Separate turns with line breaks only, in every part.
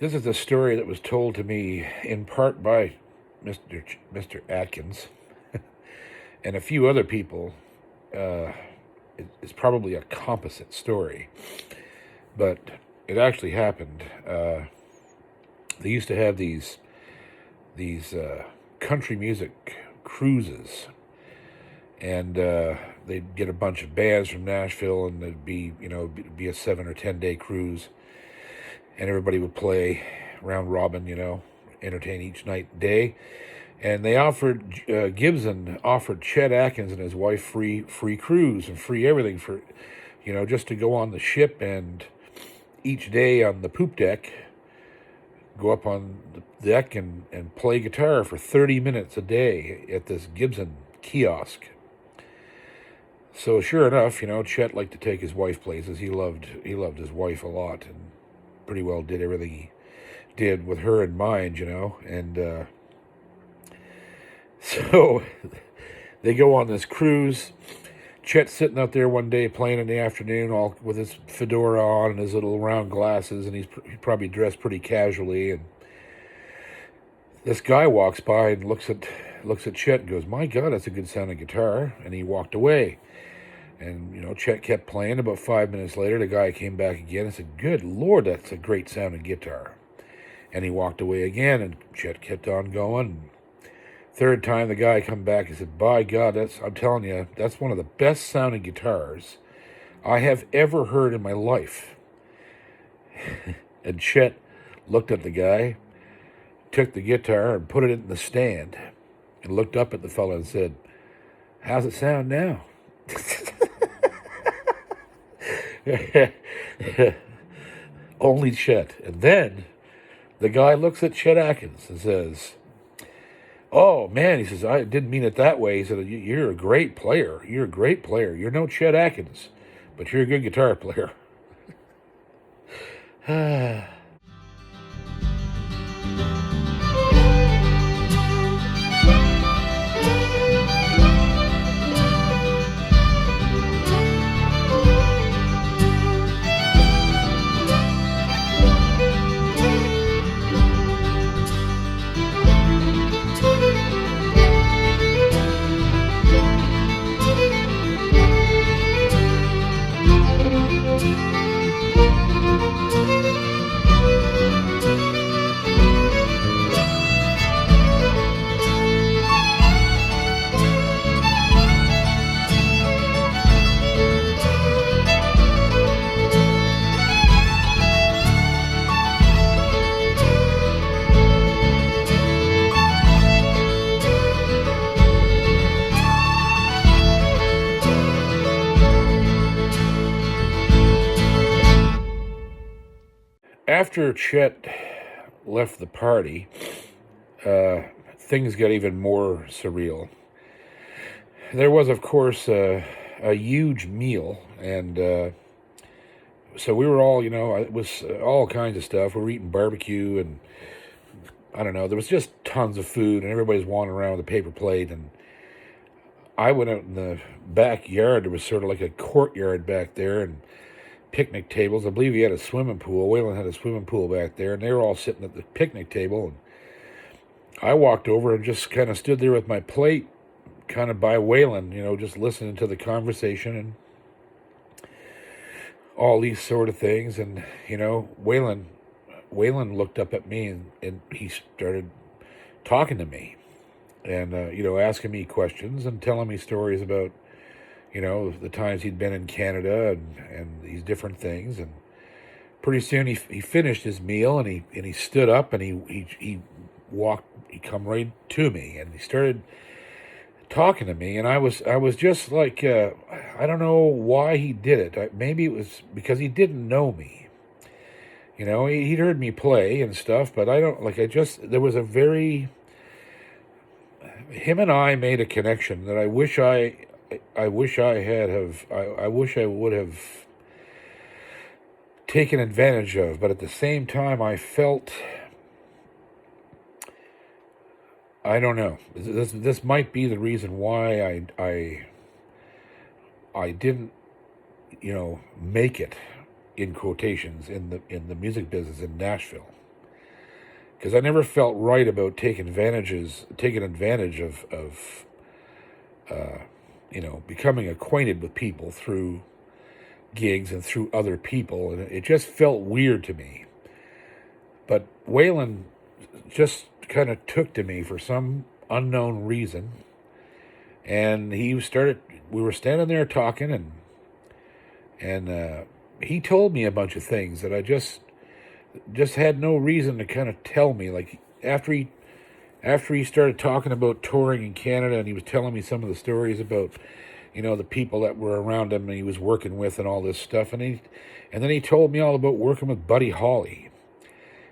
This is a story that was told to me in part by Mr. Atkins and a few other people. It's probably a composite story, but it actually happened. They used to have these country music cruises, and they'd get a bunch of bands from Nashville, and it'd be a 7 or 10 day cruise, and everybody would play round robin, entertain each night and day. And they offered Gibson offered Chet Atkins and his wife free cruise and free everything for, just to go on the ship, and each day on the poop deck, go up on the deck and play guitar for 30 minutes a day at this Gibson kiosk. So sure enough, Chet liked to take his wife places. He loved his wife a lot, and pretty well did everything he did with her in mind, and so they go on this cruise. Chet's sitting out there one day playing in the afternoon, all with his fedora on and his little round glasses, and he's probably dressed pretty casually. And this guy walks by and looks at Chet and goes, "My God, that's a good sounding guitar." And he walked away. And Chet kept playing. About 5 minutes later, the guy came back again and said, "Good Lord, that's a great sounding guitar." And he walked away again, and Chet kept on going. Third time, the guy come back and said, "By God, I'm telling you, that's one of the best sounding guitars I have ever heard in my life." And Chet looked at the guy, took the guitar and put it in the stand, and looked up at the fella and said, "How's it sound now?" Only Chet. And then the guy looks at Chet Atkins and says, "Oh, man," he says, "I didn't mean it that way." He said, "You're a great player. You're a great player. You're no Chet Atkins, but you're a good guitar player." After Chet left the party, things got even more surreal. There was, of course, a huge meal, and so we were all, it was all kinds of stuff. We were eating barbecue, and I don't know, there was just tons of food, and everybody's wandering around with a paper plate. And I went out in the backyard. There was sort of like a courtyard back there, and picnic tables. I believe he had a swimming pool. Waylon had a swimming pool back there, and they were all sitting at the picnic table. And I walked over and just kind of stood there with my plate, kind of by Waylon, just listening to the conversation and all these sort of things. And Waylon looked up at me, and he started talking to me, and asking me questions and telling me stories about the times he'd been in Canada and these different things. And pretty soon he finished his meal, and he stood up, and he come right to me, and he started talking to me. And I was just like, I don't know why he did it. Maybe it was because he didn't know me. He'd heard me play and stuff, but there was him and I made a connection that I wish I would have taken advantage of. But at the same time, I felt, I don't know, this might be the reason why I didn't make it, in quotations, in the music business in Nashville. because I never felt right about taking advantage of becoming acquainted with people through gigs and through other people, and it just felt weird to me. But Waylon just kind of took to me for some unknown reason, and we were standing there talking, and he told me a bunch of things that I just had no reason to kind of tell me. Like after he started talking about touring in Canada, and he was telling me some of the stories about the people that were around him and he was working with and all this stuff, and then he told me all about working with Buddy Holly.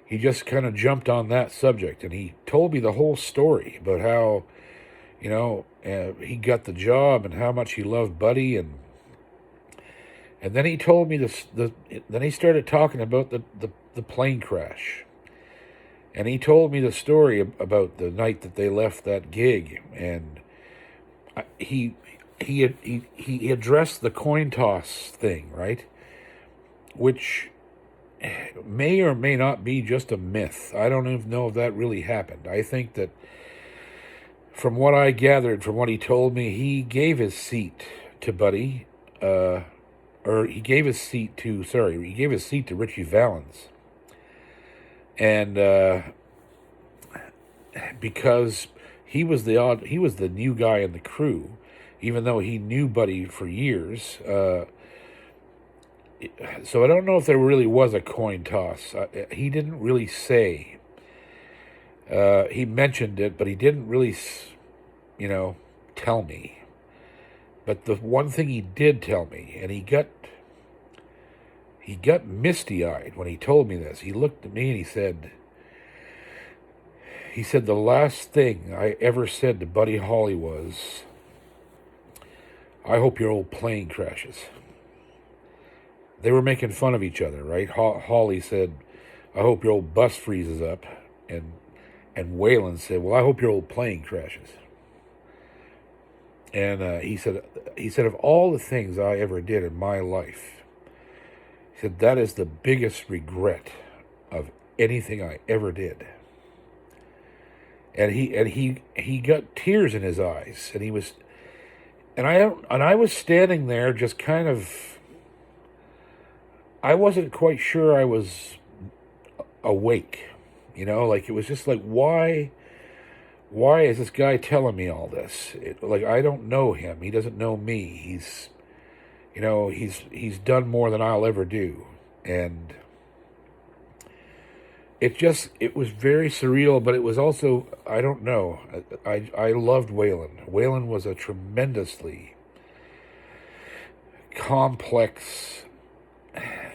He just kind of jumped on that subject, and he told me the whole story about how he got the job and how much he loved Buddy, and then he told me this. Then he started talking about the plane crash, and he told me the story about the night that they left that gig, and he addressed the coin toss thing, right, which may or may not be just a myth. I don't even know if that really happened. I think that from what I gathered from what he told me, he gave his seat to Buddy, he gave his seat to Richie Valens, and because he was the new guy in the crew, even though he knew Buddy for years. So I don't know if there really was a coin toss. He didn't really say. He mentioned it, but he didn't really, tell me. But the one thing he did tell me, and he got misty-eyed when he told me this. He looked at me and he said the last thing I ever said to Buddy Holly was, "I hope your old plane crashes." They were making fun of each other, right? Holly said, "I hope your old bus freezes up," and Waylon said, "Well, I hope your old plane crashes." And he said, of all the things I ever did in my life, he said that is the biggest regret of anything I ever did. And he got tears in his eyes, and I was standing there just kind of. I wasn't quite sure I was awake, like it was just like, why is this guy telling me all this? Like, I don't know him. He doesn't know me. He's done more than I'll ever do. And it was very surreal, but it was also, I don't know. I loved Waylon. Waylon was a tremendously complex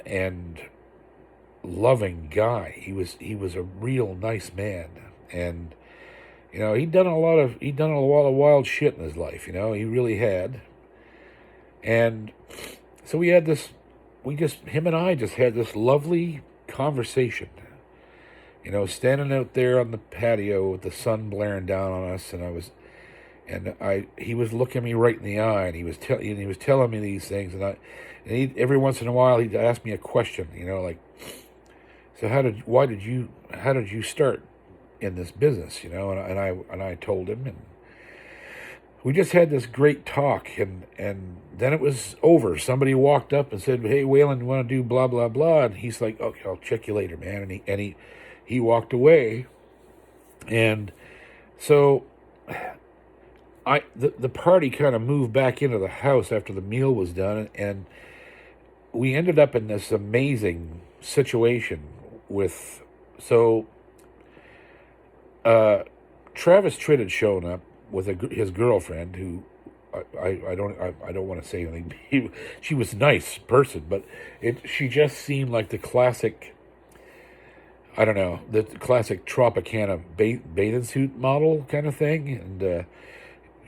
and loving guy. He was a real nice man, and he'd done a lot of wild shit in his life. He really had. And so him and I just had this lovely conversation. Standing out there on the patio with the sun blaring down on us, he was looking me right in the eye, and he was telling me these things, and every once in a while he'd ask me a question, like, so how did you start in this business, and I told him, and we just had this great talk, and then it was over. Somebody walked up and said, "Hey, Waylon, you want to do blah blah blah?" And he's like, "Okay, I'll check you later, man." And he walked away, and so the party kind of moved back into the house after the meal was done, and we ended up in this amazing situation with Travis Tritt had shown up with his girlfriend, who I don't want to say anything. She was a nice person, but she just seemed like the classic. I don't know, the classic Tropicana bathing suit model kind of thing, and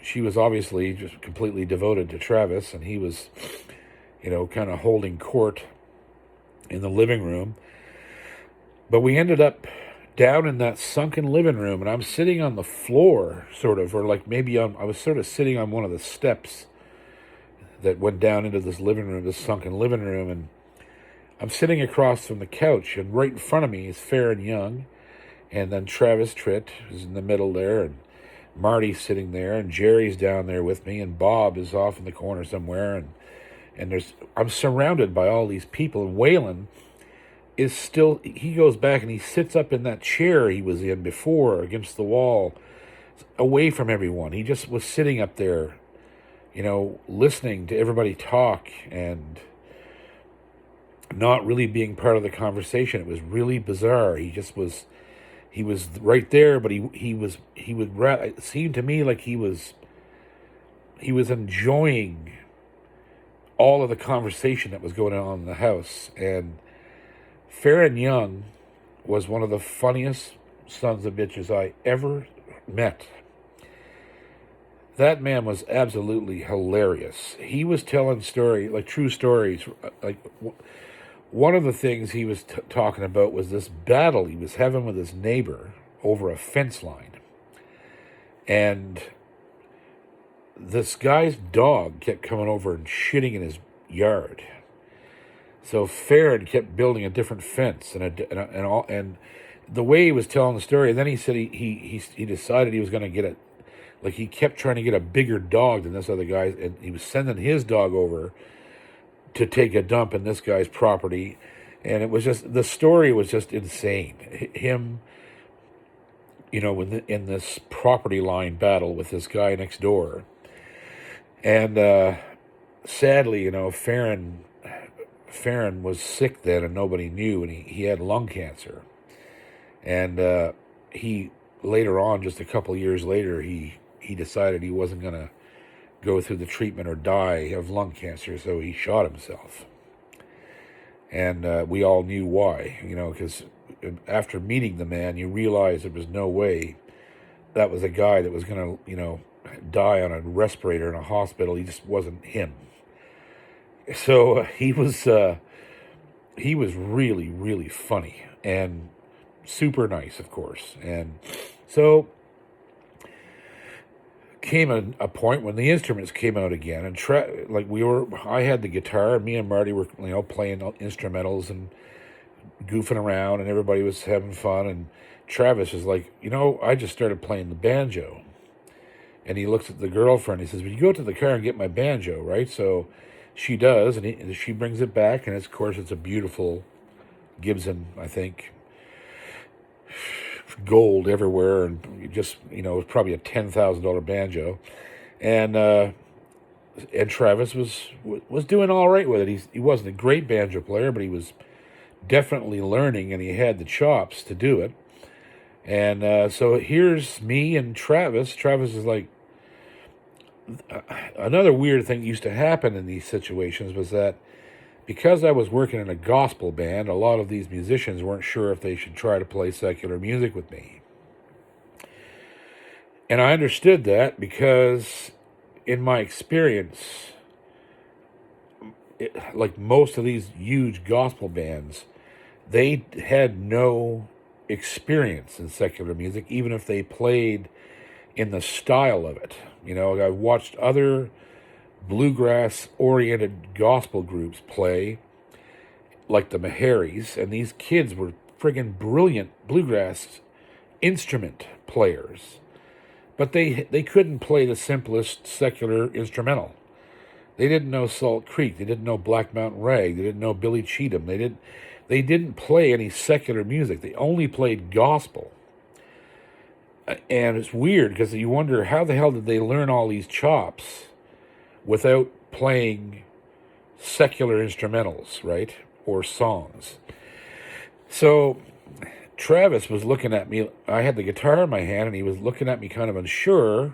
she was obviously just completely devoted to Travis, and he was, kind of holding court in the living room. But we ended up down in that sunken living room, and I'm sitting on the floor, sort of, or like maybe I was sort of sitting on one of the steps that went down into this living room, this sunken living room, and I'm sitting across from the couch, and right in front of me is Faron Young, And then Travis Tritt is in the middle there, and Marty's sitting there, and Jerry's down there with me, and Bob is off in the corner somewhere, and I'm surrounded by all these people, and Waylon is still, he goes back and he sits up in that chair he was in before against the wall, away from everyone. He just was sitting up there, listening to everybody talk and not really being part of the conversation. It was really bizarre. He was right there, but it seemed to me like he was enjoying all of the conversation that was going on in the house. And Faron Young was one of the funniest sons of bitches I ever met. That man was absolutely hilarious. He was telling stories, like true stories. Like one of the things he was talking about was this battle he was having with his neighbor over a fence line. And this guy's dog kept coming over and shitting in his yard. So Faron kept building a different fence and the way he was telling the story. And then he said he decided he was going to get it. Like he kept trying to get a bigger dog than this other guy, and he was sending his dog over to take a dump in this guy's property. And it was just, the story was just insane. Him, in this property line battle with this guy next door. And sadly, Faron was sick then and nobody knew, and he had lung cancer. And he, later on, just a couple years later, he decided he wasn't going to go through the treatment or die of lung cancer, so he shot himself. And we all knew why, because after meeting the man, you realize there was no way that was a guy that was going to, die on a respirator in a hospital. He just wasn't him. So he was really, really funny and super nice, of course. And so came a point when the instruments came out again, and I had the guitar, and me and Marty were playing instrumentals and goofing around, and everybody was having fun. And Travis was like, I just started playing the banjo. And he looks at the girlfriend. He says, "Well, you go to the car and get my banjo, right?" So she does, and she brings it back, and of course it's a beautiful Gibson, I think, gold everywhere, and just it was probably a $10,000 banjo. And Travis was doing all right with it. He wasn't a great banjo player, but he was definitely learning, and he had the chops to do it. And so here's me and Travis. Travis is like, another weird thing that used to happen in these situations was that because I was working in a gospel band, a lot of these musicians weren't sure if they should try to play secular music with me. And I understood that because in my experience, like most of these huge gospel bands, they had no experience in secular music, even if they played in the style of it. I watched other bluegrass-oriented gospel groups play, like the Meharries, and these kids were friggin' brilliant bluegrass instrument players. But they couldn't play the simplest secular instrumental. They didn't know Salt Creek. They didn't know Black Mountain Rag. They didn't know Billy Cheatham. They didn't play any secular music. They only played gospel. And it's weird because you wonder, how the hell did they learn all these chops without playing secular instrumentals, right? Or songs. So Travis was looking at me. I had the guitar in my hand, and he was looking at me kind of unsure.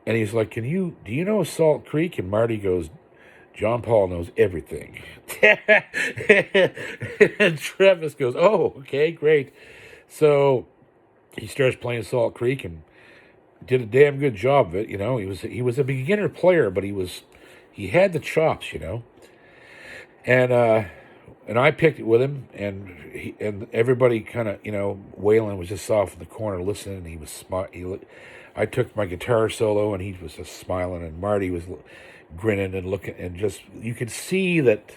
And he's like, do you know Salt Creek? And Marty goes, "John Paul knows everything." And Travis goes, "Oh, okay, great." So he starts playing Salt Creek and did a damn good job of it. He was a beginner player, but he had the chops, And I picked it with him, and everybody kind of, Waylon was just off in the corner listening, and he was smart. I took my guitar solo, and he was just smiling, and Marty was grinning and looking, and just, you could see that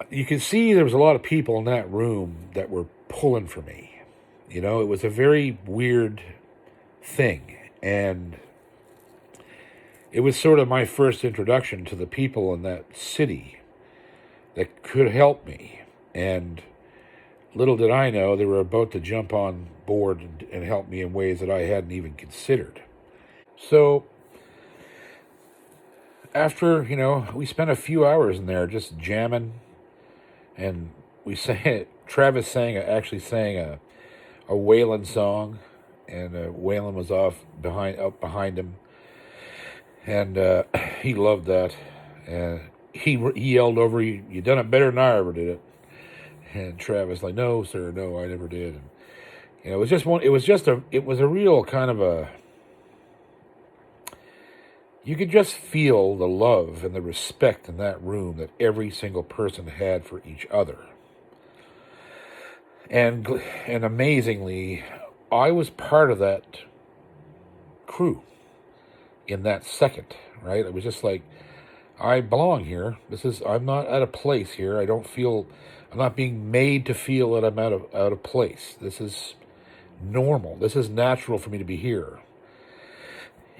you could see there was a lot of people in that room that were pulling for me. You know, it was a very weird thing. And it was sort of my first introduction to the people in that city that could help me. And little did I know they were about to jump on board and help me in ways that I hadn't even considered. So after, we spent a few hours in there just jamming, and Travis actually sang a Waylon song, and Waylon was out behind him, and he loved that. And he yelled over, "You done it better than I ever did it." And Travis like, "No, sir, no, I never did." And it was just one. It was a real kind of a. You could just feel the love and the respect in that room that every single person had for each other. And amazingly, I was part of that crew in that second, right? It was just like, I belong here. I'm not out of place here. I'm not being made to feel that I'm out of place. This is normal. This is natural for me to be here.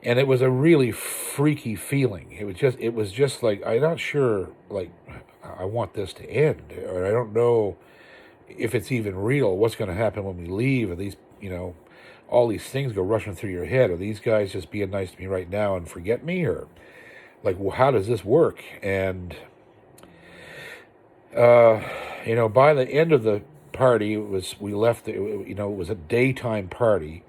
And it was a really freaky feeling. It was just like, I'm not sure, like, I want this to end, or I don't know if it's even real. What's going to happen when we leave? Are these, all these things go rushing through your head? Are these guys just being nice to me right now and forget me? Or, like, well, how does this work? And, by the end of the party, it was a daytime party.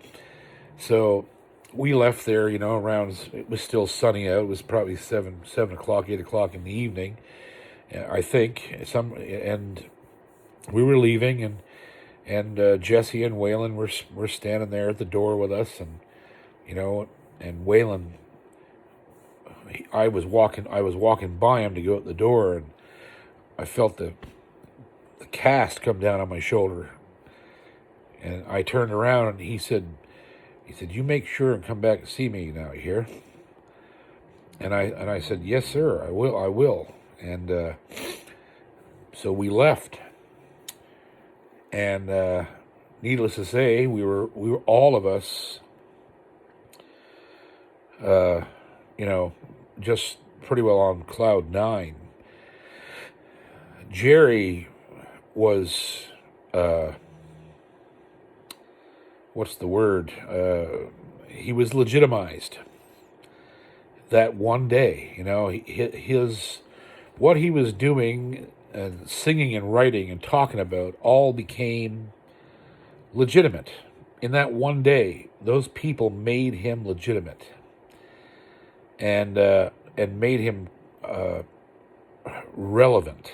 So we left there, around, it was still sunny out. It was probably 7 o'clock, 8 o'clock in the evening, I think. And we were leaving, and Jesse and Waylon were standing there at the door with us, and and Waylon, I was walking by him to go out the door, and I felt the cast come down on my shoulder, and I turned around, and he said, "You make sure and come back and see me now, you hear?" And I said, "Yes, sir, I will." And so we left. And needless to say, we were all of us, just pretty well on cloud nine. Jerry was, what's the word? He was legitimized that one day. What he was doing and singing and writing and talking about all became legitimate. In that one day, those people made him legitimate, and made him relevant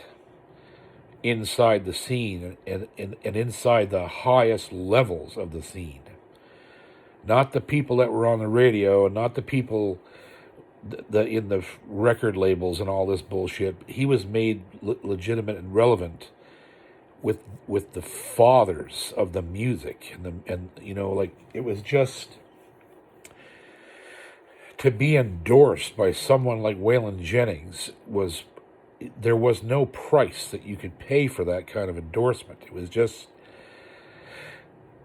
inside the scene, and inside the highest levels of the scene. Not the people that were on the radio, and not the people in the record labels and all this bullshit. He was made legitimate and relevant with the fathers of the music, and it was just to be endorsed by someone like Waylon Jennings. There was no price that you could pay for that kind of endorsement. It was just,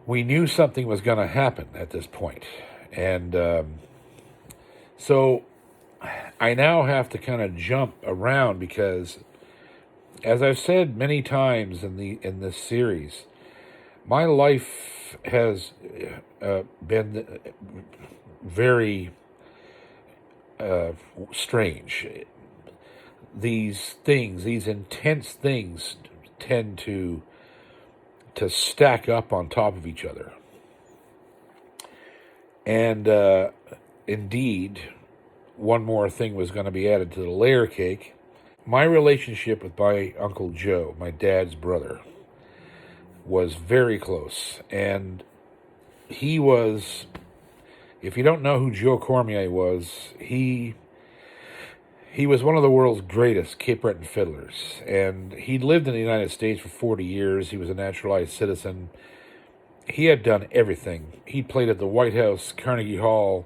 we knew something was going to happen at this point. And so I now have to kind of jump around, because, as I've said many times in this series, my life has been very strange. These intense things, tend to stack up on top of each other. And indeed, one more thing was going to be added to the layer cake. My relationship with my Uncle Joe, my dad's brother, was very close. And he was, if you don't know who Joe Cormier was, he was one of the world's greatest Cape Breton fiddlers. And he'd lived in the United States for 40 years. He was a naturalized citizen. He had done everything. He played at the White House, Carnegie Hall.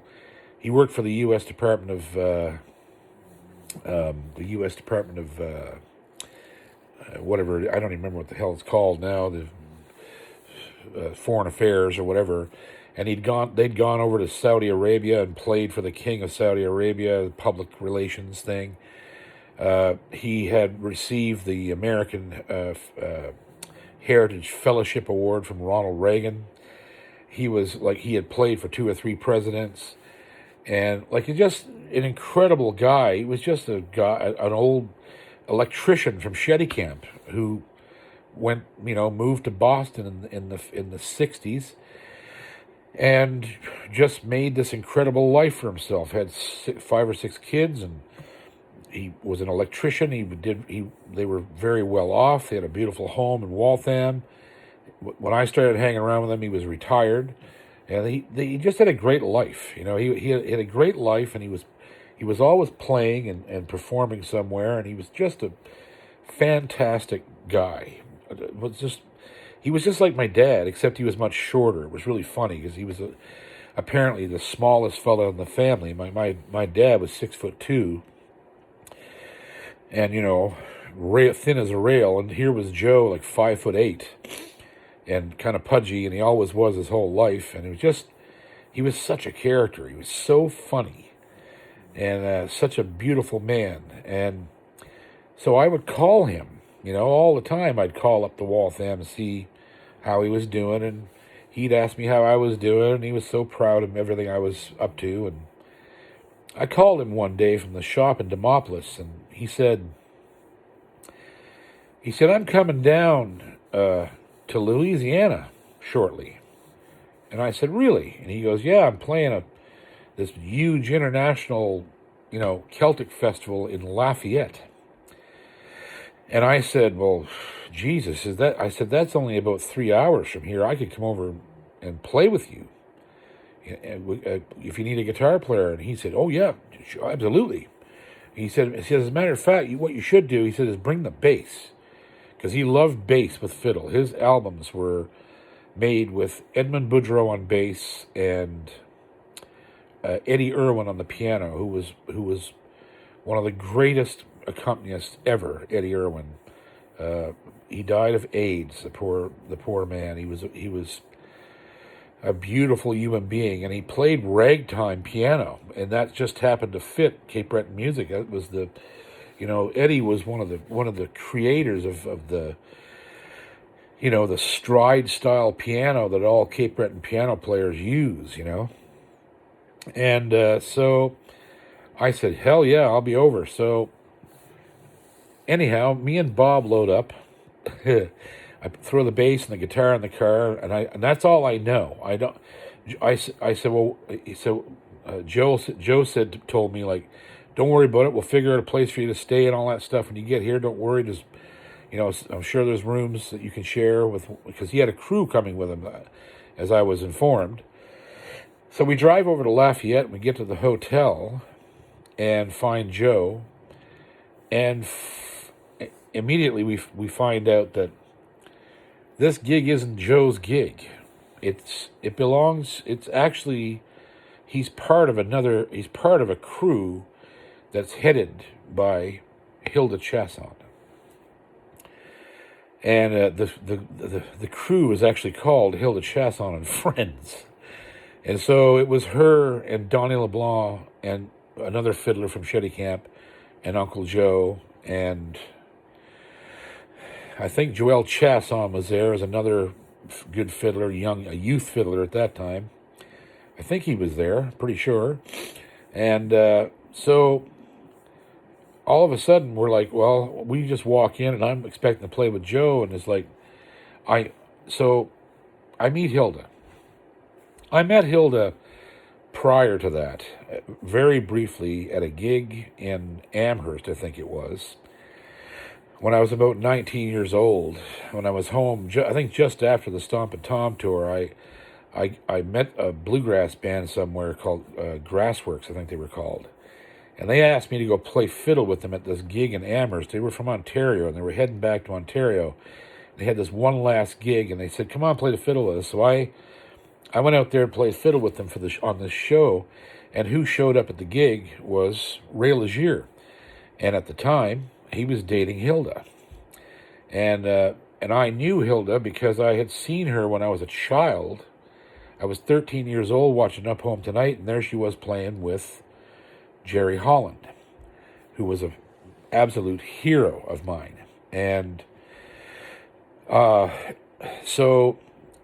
He worked for the U.S. Department of whatever, I don't even remember what the hell it's called now, the Foreign Affairs or whatever, and they'd gone over to Saudi Arabia and played for the King of Saudi Arabia, public relations thing. He had received the American Heritage Fellowship Award from Ronald Reagan. He had played for 2 or 3 presidents, and just an incredible guy. He was just an old electrician from Shettycamp who moved to Boston in the 60s, and just made this incredible life for himself. Had 5 or 6 kids, and he was an electrician. They were very well off. They had a beautiful home in Waltham. When I started hanging around with him, he was retired, and he just had a great life. He had a great life, and he was always playing and performing somewhere, and he was just a fantastic guy. He was just like my dad, except he was much shorter. It was really funny because he was apparently the smallest fellow in the family. My dad was 6'2", and thin as a rail, and here was Joe, like 5'8", and kind of pudgy, and he always was his whole life. And he was such a character. He was so funny, and such a beautiful man. And so I would call him, all the time. I'd call up to Waltham and see how he was doing, and he'd ask me how I was doing, and he was so proud of everything I was up to. And I called him one day from the shop in Demopolis, and he said, I'm coming down to Louisiana shortly. And I said, really? And he goes, yeah, I'm playing this huge international, Celtic festival in Lafayette. And I said, well, Jesus, I said, that's only about 3 hours from here. I could come over and play with you if you need a guitar player. And he said, oh, yeah, absolutely. He said, as a matter of fact, what you should do, he said, is bring the bass. Because he loved bass with fiddle. His albums were made with Edmund Boudreau on bass and Eddie Irwin on the piano, who was one of the greatest accompanists ever. Eddie Irwin. He died of AIDS. The poor man. He was a beautiful human being, and he played ragtime piano, and that just happened to fit Cape Breton music. That was Eddie was one of the creators of the the stride style piano that all Cape Breton piano players use. And so I said, hell yeah, I'll be over. So anyhow, me and Bob load up. I throw the bass and the guitar in the car, and that's all I know. I said, well, Joe told me, like, don't worry about it. We'll figure out a place for you to stay and all that stuff when you get here. Don't worry. Just, I'm sure there's rooms that you can share with, because he had a crew coming with him, as I was informed. So we drive over to Lafayette and we get to the hotel and find Joe, and immediately we find out that this gig isn't Joe's gig. It's actually, he's part of a crew that's headed by Hilda Chasson. And the crew is actually called Hilda Chasson and Friends. And so it was her and Donnie LeBlanc and another fiddler from Shettycamp and Uncle Joe, and I think Joel Chasson was there as another good fiddler, a youth fiddler at that time. I think he was there, pretty sure. And so all of a sudden we're like, well, we just walk in and I'm expecting to play with Joe, and it's like, I meet Hilda. I met Hilda prior to that, very briefly at a gig in Amherst, I think it was, when I was about 19 years old. When I was home, I think just after the Stompin' Tom tour, I met a bluegrass band somewhere called Grassworks, I think they were called. And they asked me to go play fiddle with them at this gig in Amherst. They were from Ontario, and they were heading back to Ontario. They had this one last gig, and they said, come on, play the fiddle with us. So I went out there and played fiddle with them on this show, and who showed up at the gig was Ray Legier. And at the time, he was dating Hilda. And I knew Hilda because I had seen her when I was a child. I was 13 years old watching Up Home Tonight, and there she was playing with Jerry Holland, who was an absolute hero of mine. And uh, so,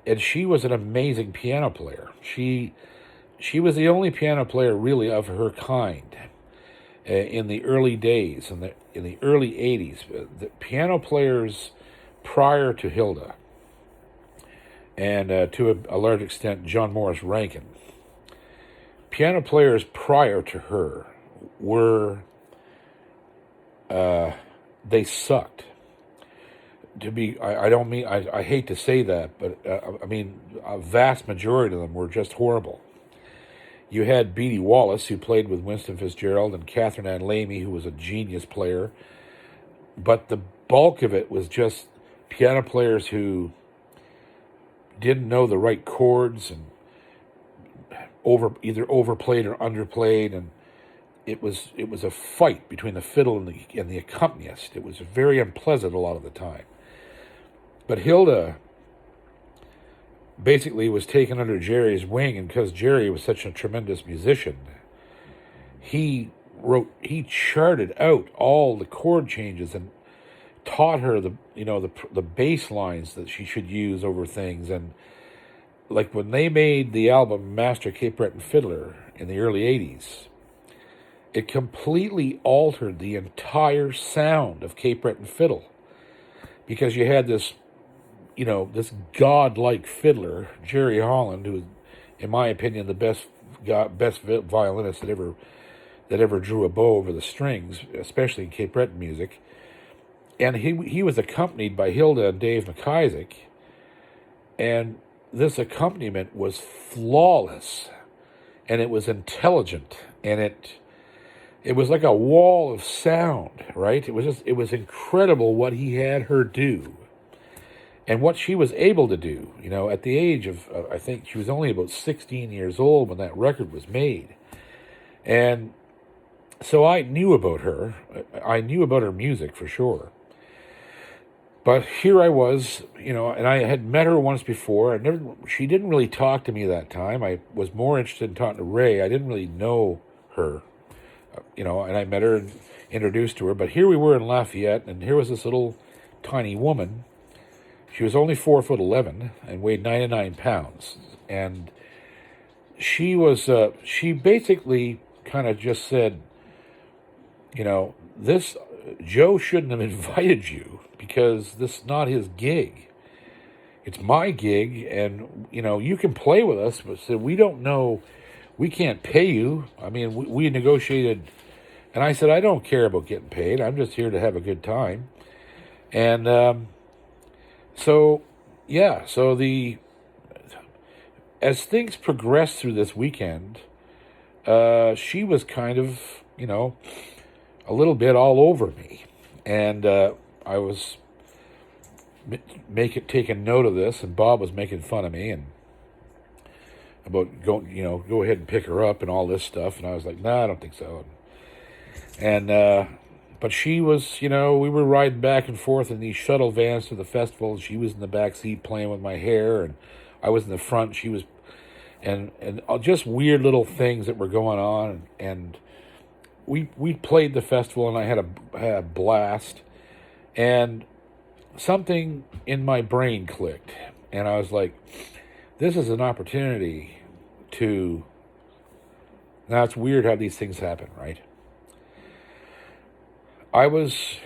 and she was an amazing piano player. She was the only piano player really of her kind in the early days, in the early 80s. The piano players prior to Hilda, and to a large extent John Morris Rankin, piano players prior to her were, they sucked. I don't mean, I hate to say that, but I mean, a vast majority of them were just horrible. You had Beattie Wallace, who played with Winston Fitzgerald, and Catherine Ann Lamy, who was a genius player. But the bulk of it was just piano players who didn't know the right chords and either overplayed or underplayed, and it was a fight between the fiddle and the accompanist. It was very unpleasant a lot of the time. But Hilda basically was taken under Jerry's wing, and because Jerry was such a tremendous musician, he charted out all the chord changes and taught her the bass lines that she should use over things. And like when they made the album Master Cape Breton Fiddler in the early 80s, it completely altered the entire sound of Cape Breton fiddle, because you had this godlike fiddler, Jerry Holland, who was, in my opinion, the best violinist that ever drew a bow over the strings, especially in Cape Breton music. And he was accompanied by Hilda and Dave McIsaac, and this accompaniment was flawless, and it was intelligent, and it was like a wall of sound, right? It was incredible what he had her do. And what she was able to do, at the age of, I think she was only about 16 years old when that record was made. And so I knew about her. I knew about her music for sure. But here I was, and I had met her once before. She didn't really talk to me that time. I was more interested in talking to Ray. I didn't really know her, and I met her and introduced to her. But here we were in Lafayette, and here was this little tiny woman. She was only 4'11" and weighed 99 pounds. And she basically kind of just said, this, Joe shouldn't have invited you because this is not his gig. It's my gig, and, you can play with us, but said, we don't know, we can't pay you. I mean, we negotiated, and I said, I don't care about getting paid. I'm just here to have a good time. And, So as things progressed through this weekend, she was kind of, a little bit all over me, and I was taking note of this, and Bob was making fun of me and about go ahead and pick her up and all this stuff, and I was like, nah, I don't think so, and. But she was, we were riding back and forth in these shuttle vans to the festival. She was in the back seat playing with my hair, and I was in the front. She was, and just weird little things that were going on. And we played the festival, and I had a blast. And something in my brain clicked, and I was like, this is an opportunity to. Now it's weird how these things happen, right? I was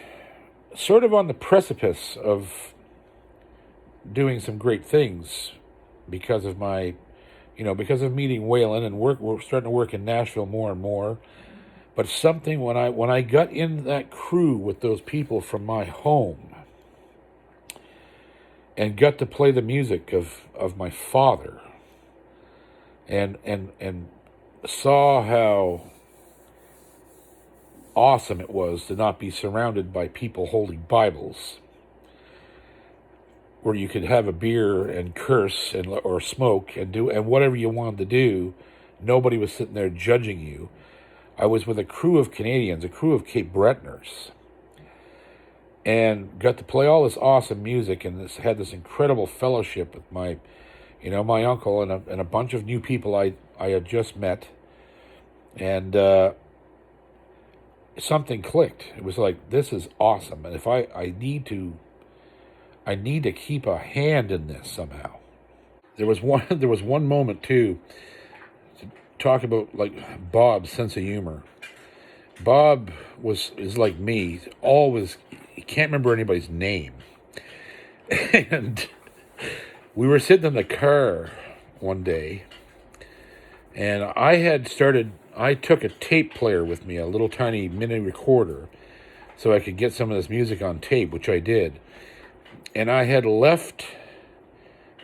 sort of on the precipice of doing some great things because of because of meeting Waylon, and we're starting to work in Nashville more and more. But something, when I got in that crew with those people from my home and got to play the music of my father, and saw how awesome it was to not be surrounded by people holding Bibles, where you could have a beer and curse or smoke and whatever you wanted to do. Nobody was sitting there judging you. I was with a crew of Canadians, a crew of Cape Bretoners, and got to play all this awesome music, and had this incredible fellowship with my uncle and a bunch of new people I had just met, and something clicked. It was like, this is awesome, and if I need to keep a hand in this somehow. There was one moment too, to talk about like Bob's sense of humor. Bob is like me, always, he can't remember anybody's name. And we were sitting in the car one day, and I took a tape player with me, a little tiny mini recorder, so I could get some of this music on tape, which I did. And I had left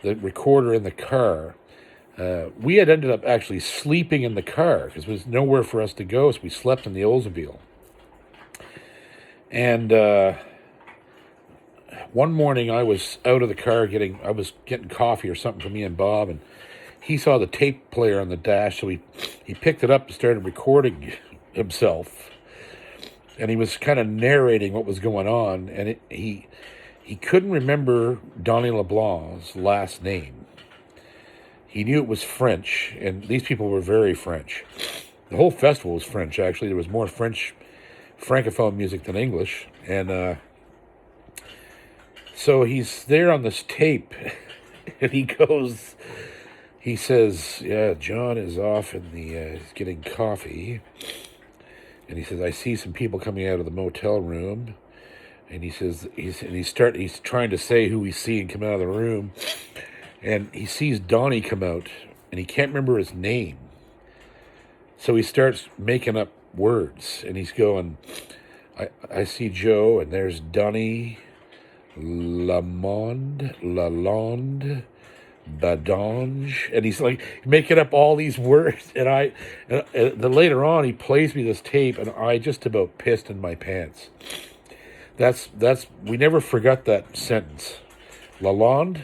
the recorder in the car. We had ended up actually sleeping in the car because there was nowhere for us to go, so we slept in the Oldsmobile. And one morning I was out of the car I was getting coffee or something for me and Bob, and he saw the tape player on the dash, so he picked it up and started recording himself. And he was kind of narrating what was going on, and he couldn't remember Donnie LeBlanc's last name. He knew it was French, and these people were very French. The whole festival was French, actually. There was more French Francophone music than English. And so he's there on this tape, and he says, yeah, John is off in he's getting coffee. And he says, I see some people coming out of the motel room. And he says, he's trying to say who he's seeing come out of the room. And he sees Donnie come out, and he can't remember his name. So he starts making up words, and he's going, I see Joe, and there's Donnie, Lalonde, Badange, and he's like making up all these words. And then later on, he plays me this tape, and I just about pissed in my pants. We never forgot that sentence. Lalonde,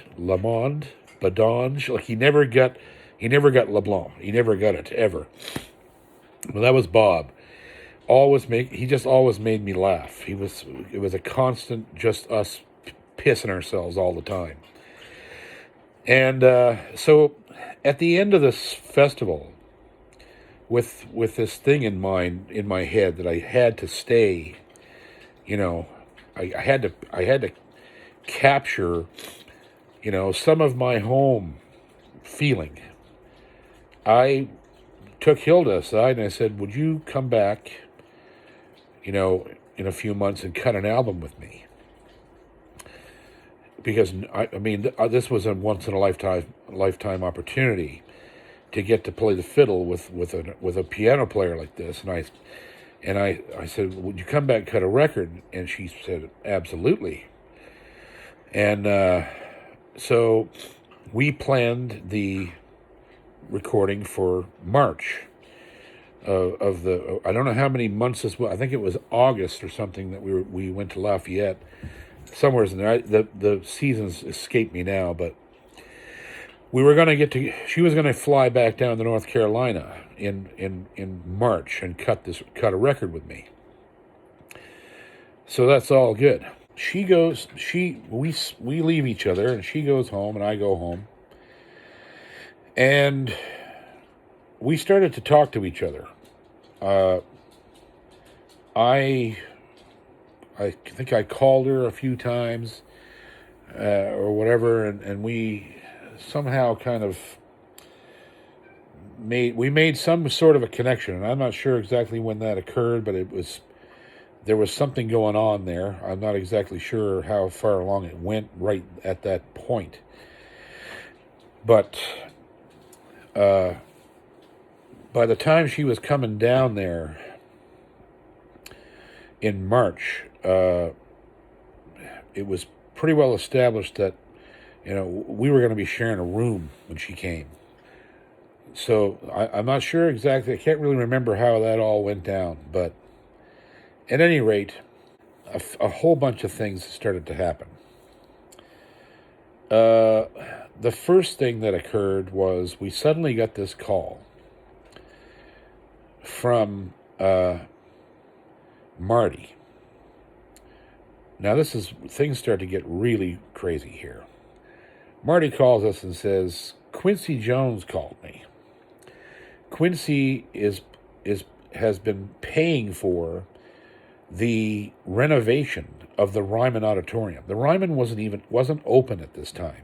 Badange, like he never got LeBlanc. He never got it, ever. Well, that was Bob. He just always made me laugh. It was a constant, just us pissing ourselves all the time. And so at the end of this festival, with this thing in my head that I had to stay, I had to capture, some of my home feeling. I took Hilda aside and I said, would you come back, in a few months and cut an album with me? Because, this was a once-in-a-lifetime opportunity to get to play the fiddle with a piano player like this. And I said, would you come back and cut a record? And she said, absolutely. And so we planned the recording for March of the, I don't know how many months this was. I think it was August or something that we went to Lafayette. Somewhere in there. The seasons escape me now, but we were going to she was going to fly back down to North Carolina in March and cut a record with me. So that's all good. We leave each other, and she goes home and I go home. And we started to talk to each other. I think I called her a few times, or whatever, and we somehow kind of made some sort of a connection. And I'm not sure exactly when that occurred, but there was something going on there. I'm not exactly sure how far along it went right at that point. But by the time she was coming down there in March, it was pretty well established that, we were going to be sharing a room when she came. So I'm not sure exactly. I can't really remember how that all went down. But at any rate, a whole bunch of things started to happen. The first thing that occurred was we suddenly got this call from Marty. Now things start to get really crazy here. Marty calls us and says, Quincy Jones called me. Quincy has been paying for the renovation of the Ryman Auditorium. The Ryman wasn't open at this time.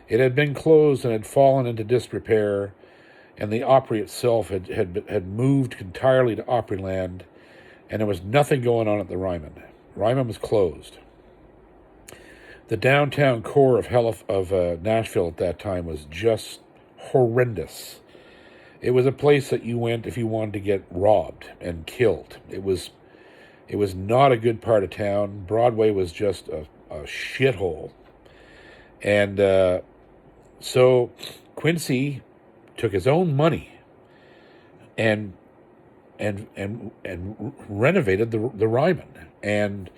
It had been closed and had fallen into disrepair, and the Opry itself had moved entirely to Opryland, and there was nothing going on at the Ryman. Ryman was closed. The downtown core of Nashville at that time was just horrendous. It was a place that you went if you wanted to get robbed and killed. It was not a good part of town. Broadway was just a shithole. And so Quincy took his own money and renovated the Ryman. And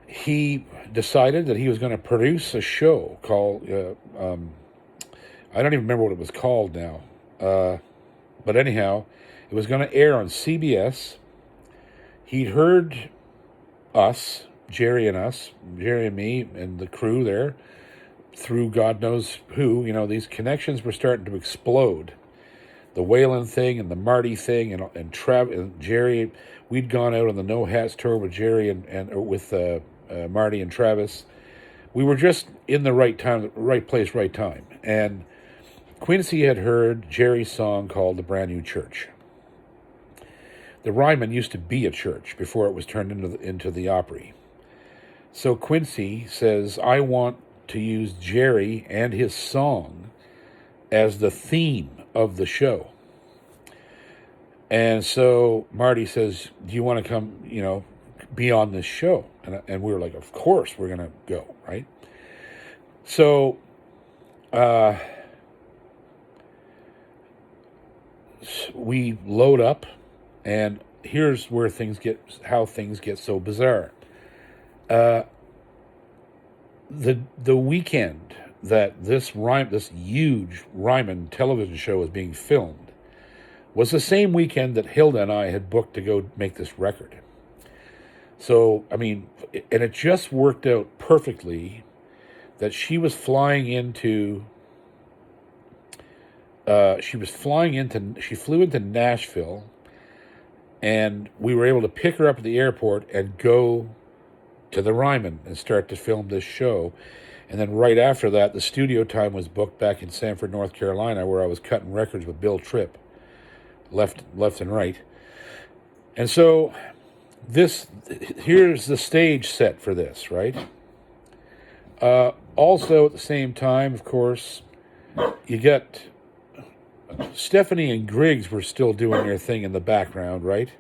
he decided that he was going to produce a show called, I don't even remember what it was called now. But anyhow, it was going to air on CBS. He'd heard us, Jerry and me and the crew there, through God knows who. These connections were starting to explode. The Waylon thing and the Marty thing and Travis and Jerry. We'd gone out on the No Hats tour with Jerry and with Marty and Travis. We were just in the right time, right place, right time. And Quincy had heard Jerry's song called The Brand New Church. The Ryman used to be a church before it was turned into the Opry. So Quincy says, I want to use Jerry and his song as the theme of the show. And so Marty says, do you want to come, be on this show? And we were like, of course we're going to go, right? So we load up, and here's where how things get so bizarre. The weekend that this huge Ryman television show was being filmed was the same weekend that Hilda and I had booked to go make this record. So, and it just worked out perfectly that she flew into Nashville, and we were able to pick her up at the airport and go to the Ryman and start to film this show. And then right after that, the studio time was booked back in Sanford, North Carolina, where I was cutting records with Bill Tripp, left and right. And so here's the stage set for this, right? Also at the same time, of course, you got Stephanie and Griggs were still doing their thing in the background, right?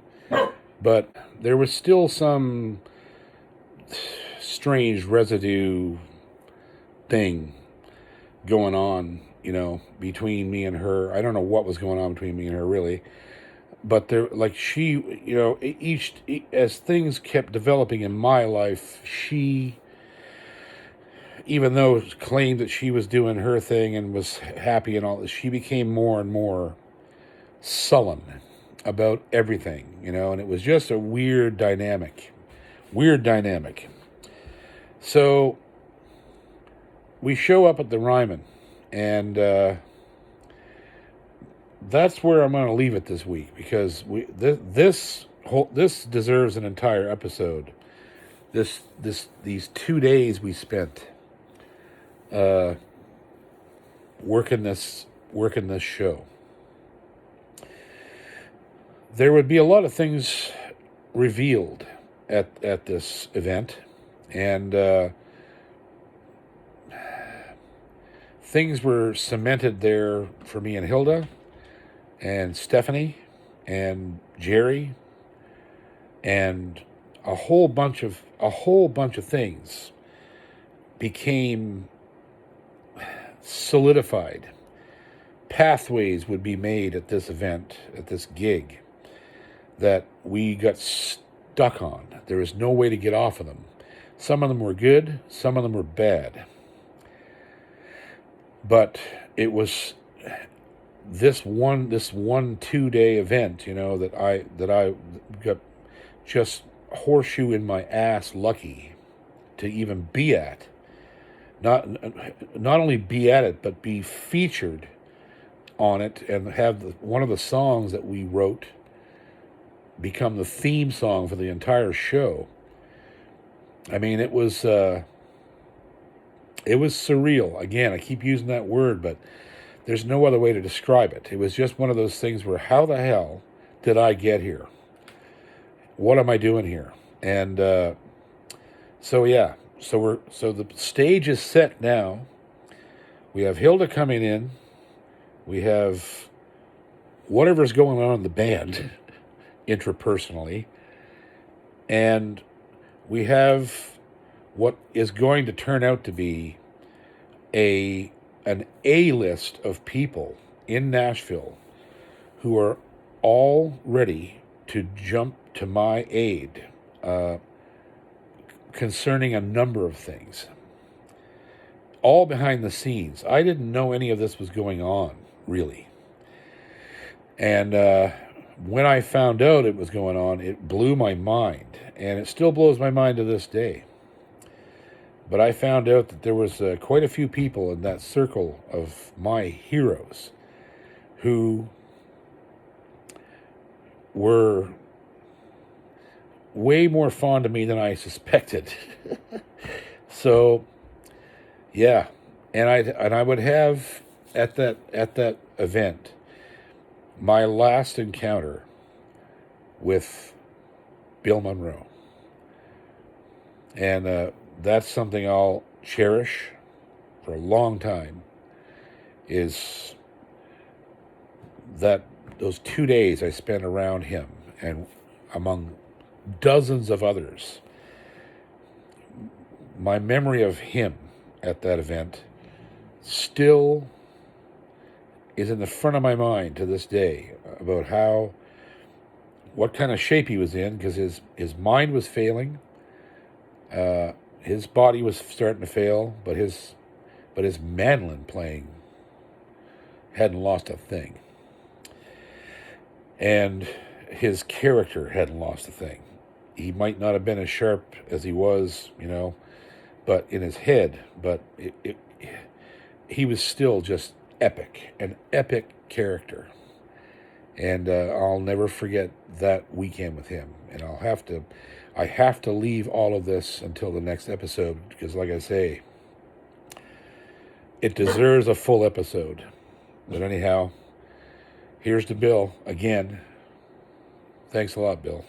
But there was still some strange residue thing going on, between me and her. I don't know what was going on between me and her, really. But as things kept developing in my life, she, even though it claimed that she was doing her thing and was happy and all this, she became more and more sullen about everything, and it was just a weird dynamic. So we show up at the Ryman, and that's where I'm going to leave it this week, because this deserves an entire episode. These 2 days we spent working this show. There would be a lot of things revealed at this event, and things were cemented there for me and Hilda and Stephanie and Jerry, and a whole bunch of things became solidified. Pathways would be made at this event, at this gig, that we got stuck on. There was no way to get off of them. Some of them were good, some of them were bad. But it was this one 2 day event, that I got just horseshoe in my ass lucky to even be at. Not only be at it, but be featured on it and have one of the songs that we wrote become the theme song for the entire show. I mean, it was surreal. Again, I keep using that word, but there's no other way to describe it. It was just one of those things where, how the hell did I get here? What am I doing here? And so the stage is set now. We have Hilda coming in. We have whatever's going on in the band, intrapersonally, and we have what is going to turn out to be an A-list of people in Nashville who are all ready to jump to my aid concerning a number of things. All behind the scenes. I didn't know any of this was going on, really. And when I found out it was going on, it blew my mind. And it still blows my mind to this day. But I found out that there was quite a few people in that circle of my heroes who were way more fond of me than I suspected. So, yeah, and I would have at that event my last encounter with Bill Monroe, and that's something I'll cherish for a long time. Is that those 2 days I spent around him and among dozens of others. My memory of him at that event still is in the front of my mind to this day about what kind of shape he was in, because his mind was failing, his body was starting to fail, but his mandolin playing hadn't lost a thing, and his character hadn't lost a thing. He might not have been as sharp as he was, but in his head, but he was still just epic, an epic character. And I'll never forget that weekend with him. And I have to leave all of this until the next episode, because like I say, it deserves a full episode. But anyhow, here's to Bill again. Thanks a lot, Bill.